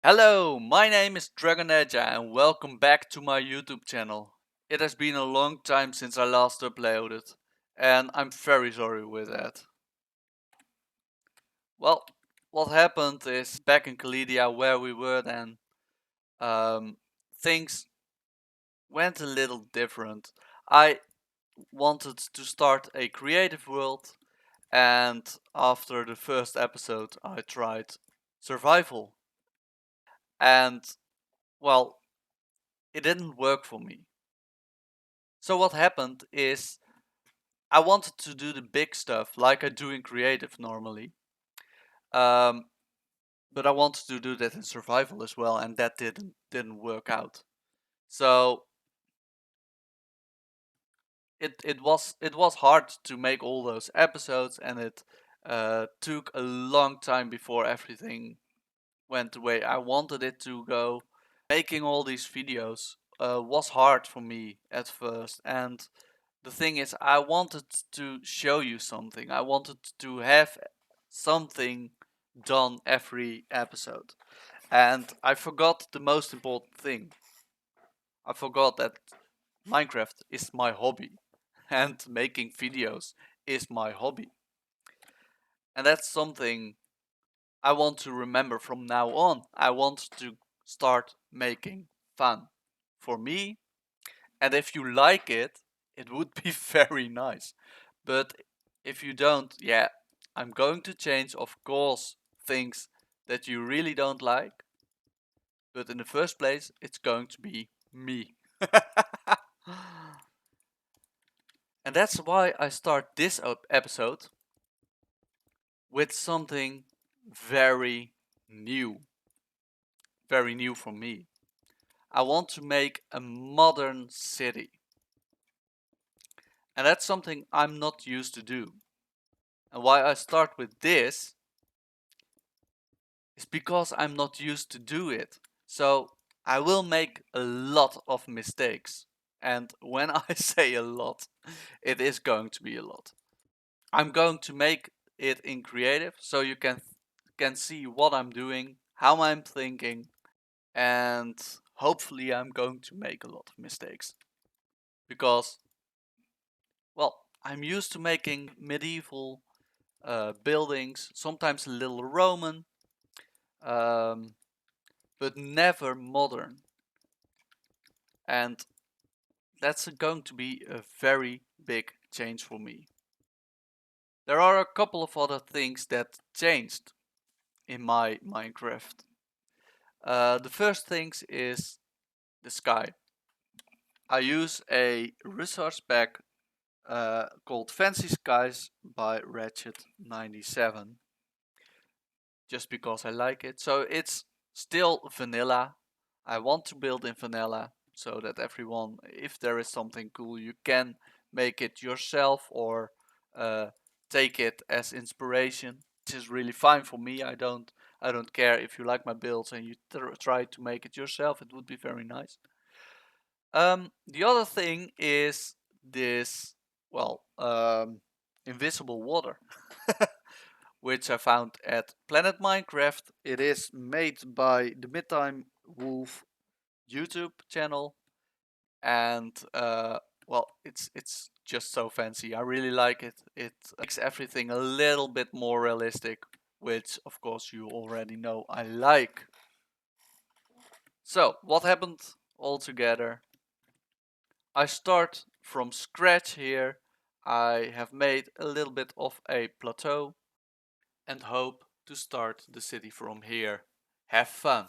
Hello, my name is Dragoneja and welcome back to my YouTube channel. It has been a long time since I last uploaded and I'm very sorry with that. Well, what happened is back in Kaledia where we were then, things went a little different. I wanted to start a creative world and after the first episode I tried survival and well, it didn't work for me. So what happened is I wanted to do the big stuff like I do in creative normally. Um, but I wanted to do that in survival as well, and that didn't work out. So it was hard to make all those episodes, and it took a long time before everything went the way I wanted it to go. Making all these videos was hard for me at first, and the thing is, I wanted to show you something. I wanted to have something done every episode. And I forgot the most important thing. I forgot that Minecraft is my hobby. And making videos is my hobby. And that's something I want to remember from now on. I want to start making fun for me. And if you like it, it would be very nice. But if you don't, yeah, I'm going to change, of course, things that you really don't like. But in the first place, it's going to be me. And that's why I start this episode with something very new. Very new for me. I want to make a modern city. And that's something I'm not used to do. And why I start with this is because I'm not used to do it. So I will make a lot of mistakes. And when I say a lot, it is going to be a lot. I'm going to make it in creative so you can see what I'm doing, how I'm thinking, and hopefully I'm going to make a lot of mistakes. Because, well, I'm used to making medieval buildings, sometimes a little Roman, but never modern. And that's going to be a very big change for me. There are a couple of other things that changed in my Minecraft. The first things is the sky. I use a resource pack called Fancy Skies by Ratchet97. Just because I like it. So it's still vanilla. I want to build in vanilla so that everyone, if there is something cool, you can make it yourself or take it as inspiration. Which is really fine for me. I don't care if you like my builds and you try to make it yourself. It would be very nice. The other thing is this, well, invisible water. Which I found at Planet Minecraft. It is made by the TheMidnightWolf YouTube channel, and well, it's just so fancy. I really like it. It makes everything a little bit more realistic, which of course you already know I like. So what happened altogether? I start from scratch here. I have made a little bit of a plateau and hope to start the city from here. Have fun!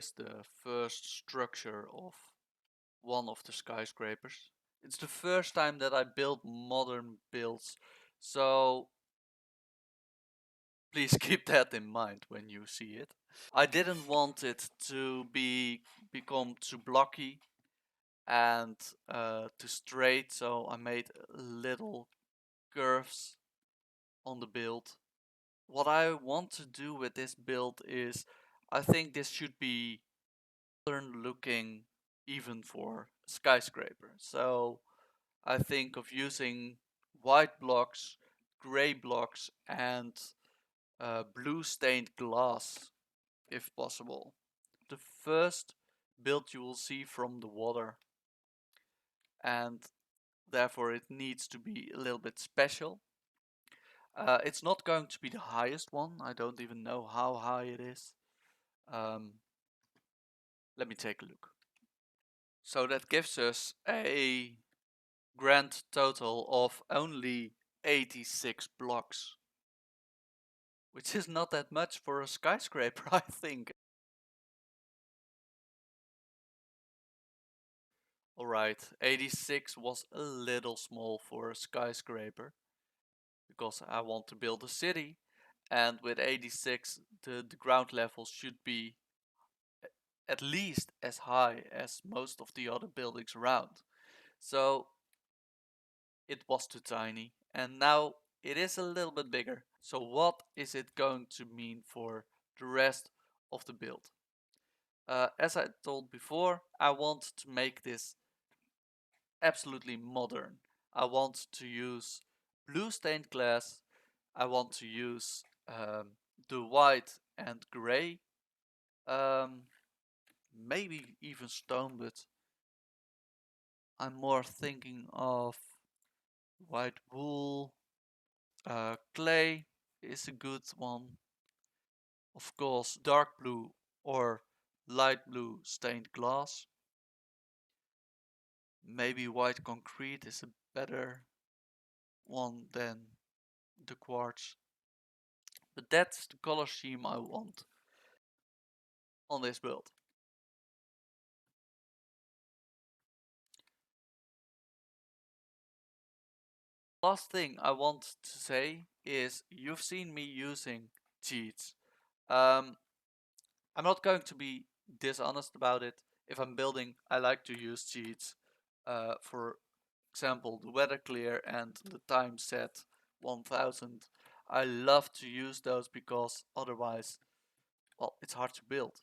is the first structure of one of the skyscrapers. It's the first time that I build modern builds, so please keep that in mind when you see it. I didn't want it to become too blocky and too straight, so I made little curves on the build. What I want to do with this build is, I think this should be modern looking even for skyscraper. So I think of using white blocks, gray blocks, and blue stained glass if possible. The first build you will see from the water, and therefore it needs to be a little bit special. It's not going to be the highest one. I don't even know how high it is. Let me take a look. So that gives us a grand total of only 86 blocks, which is not that much for a skyscraper, I think. Alright, 86 was a little small for a skyscraper, because I want to build a city, and with 86 the ground level should be at least as high as most of the other buildings around. So it was too tiny, and now it is a little bit bigger. So what is it going to mean for the rest of the build? As I told before, I want to make this absolutely modern. I want to use blue stained glass. I want to use the white and gray. Maybe even stone, but I'm more thinking of white wool. Clay is a good one. Of course, dark blue or light blue stained glass. Maybe white concrete is a better one than the quartz. But that's the color scheme I want on this build. Last thing I want to say is, you've seen me using cheats. I'm not going to be dishonest about it. If I'm building, I like to use cheats. For example, the weather clear and the time set 1000. I love to use those because otherwise, well, it's hard to build.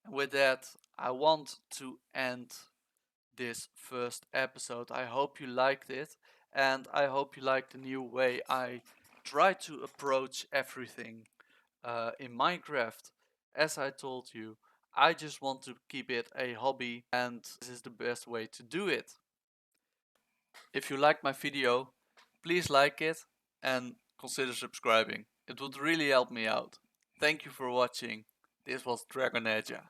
With that, I want to end this first episode. I hope you liked it, and I hope you like the new way I try to approach everything in Minecraft. As I told you, I just want to keep it a hobby, and this is the best way to do it. If you like my video, please like it and consider subscribing. It would really help me out. Thank you for watching. This was Dragoneja.